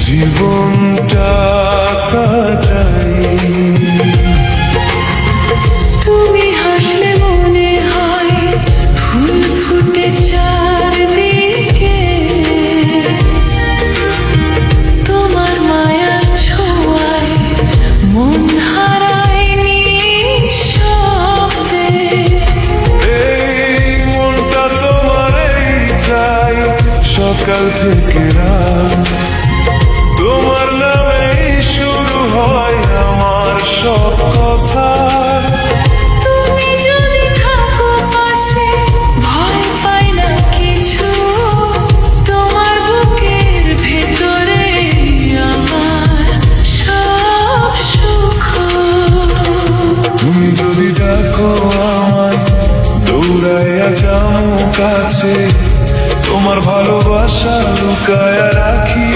জীবনটা কাটাই। তুমি হাসলে মনে হয় ফুল ফুটে চারদিকে, তোমার মায়ার ছোঁয়ায় মন হারায় নিঃশব্দে। এই মনটা তোমারই চাই সকাল থেকে রাত, তোমার নামেই শুরু হয় আমার সব কথা। তুমি যদি থাকো পাশে ভয় পাই না কিছু, তোমার বুকের ভেতরে আমার সব সুখ। তুমি যদি ডাকো আমায় দৌড়াইয়া যাও কাছে, তোমার ভালোবাসা লুকায়া রাখি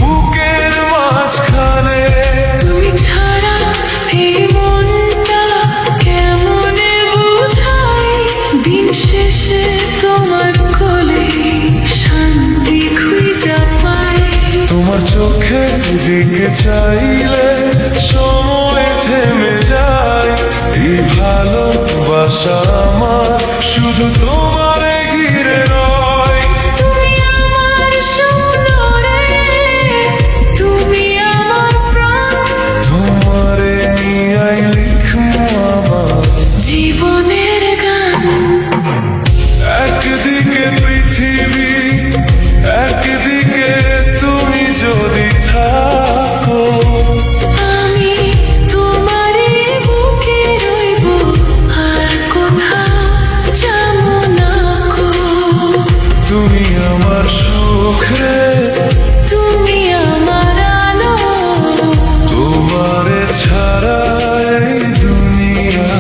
বুকের মাঝখানে। তুমি ছাড়া এই মনটা কেমনে বুঝাই, দিন শেষে তোমার কোলে শান্তি খুঁজে পাই। তোমার চোখের দিকে চাইলে সময় থেমে যায়। এই ভালোবাসা আমার শুধু তোমারে ঘিরে নয়। তুমি আমার সোনারে, তুমি আমার প্রাণ, তোমারে নিয়াই লিখবো আমার জীবনের গান। একদিকে পৃথিবী, একদিকে তুমি যদি থাকো, আমি তোমারই বুকে রইব, আর কোথাও যাবো না গো। তুমি আমার সুখ রে, তুমি আমার আলো, তোমারে ছাড়া এই দুনিয়া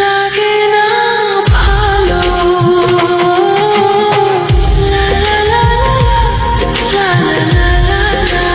লাগে না ভালো। লা লা লা লা লা লা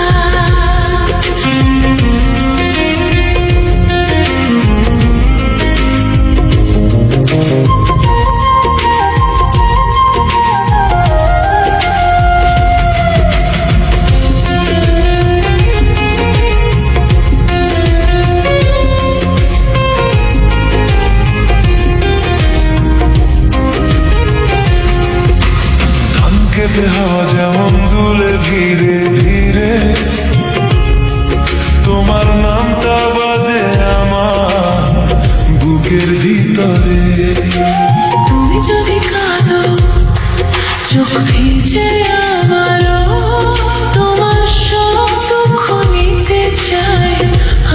খেতে হাওয়া যেমন দুলে ধীরে ধীরে, তোমার নামটা বাজে আমার বুকের ভিতরে। তুমি যদি কাঁদো চোখ ভিজে আমারও, তোমার সব দুঃখ নিতে চাই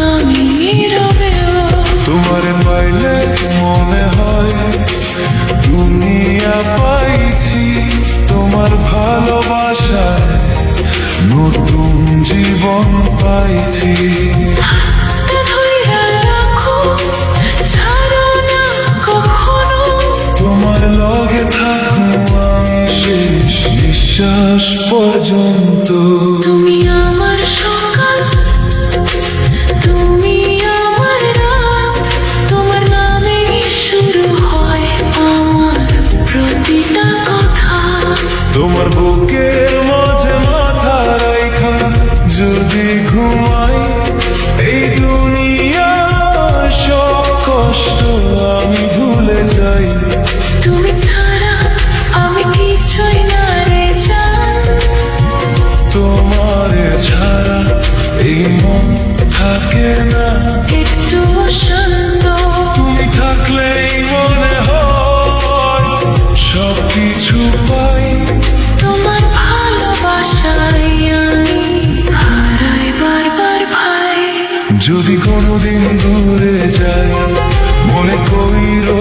আমি নীরবেও। তোমারে পাইলে মনে হয় দুনিয়া পাইছি, তোমার ভালোবাসায় নতুন জীবন পাইছি। ধইরা রাখো, ছাড়ো না কখনো, তোমার লগে থাকবো আমি শেষ নিঃশ্বাস পর্যন্ত। তুমি আমার সকাল, তুমি আমার রাত, তোমার নামেই শুরু হয় আমার প্রতিটা কথা। তোমার বুকের মাঝে মাথা রাইখা যদি ঘুমাই, এই দুনিয়া সব কষ্ট আমি ভুলে যাই। তুমি ছাড়া আমি কিছুই না রে জান, তোমারে ছাড়া এই মন থাকে না একটু শান্ত। তুমি থাকলেই মনে হয় সব কিছু পাই। তোমার ভালোবাসায় আমি হারাই বারবার ভাই। যদি কোনোদিন দূরে যাই মনে কইরো